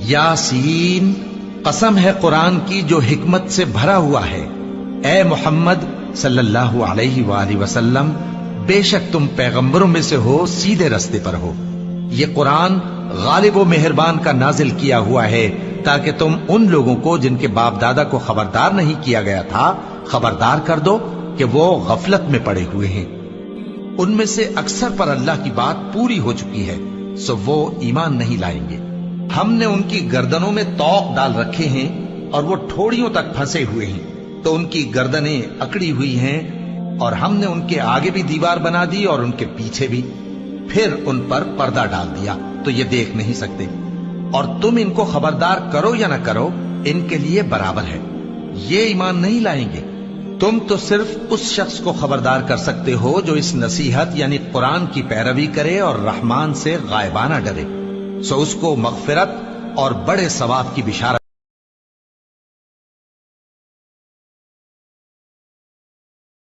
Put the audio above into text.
यासीन, कसम है कुरान की जो हिकमत से भरा हुआ है। ए मोहम्मद सल्लल्लाहु अलैहि वसल्लम, बेशक तुम पैगंबरों में से हो, सीधे रास्ते पर हो। ये कुरान गालिब व मेहरबान का नाजिल किया हुआ है ताकि तुम उन लोगों को जिनके बाप दादा को खबरदार नहीं किया गया था खबरदार कर दो कि वो गफलत में पड़े हुए हैं। उनमें से अक्सर पर अल्लाह की बात पूरी हो चुकी है, सो वो ईमान नहीं लाएंगे। हमने उनकी गर्दनों में तौक डाल रखे हैं और वो ठोड़ियों तक फंसे हुए हैं, तो उनकी गर्दनें अकड़ी हुई हैं, और हमने उनके आगे भी दीवार बना दी और उनके पीछे भी, फिर उन पर पर्दा डाल दिया तो ये देख नहीं सकते। और तुम इनको खबरदार करो या ना करो, इनके लिए बराबर है, ये ईमान नहीं लाएंगे। तुम तो सिर्फ उस शख्स को खबरदार कर सकते हो जो इस नसीहत यानी कुरान की पैरवी करे और रहमान से गायबाना डरे, सो उसको मगफिरत और बड़े सवाब की बिशारत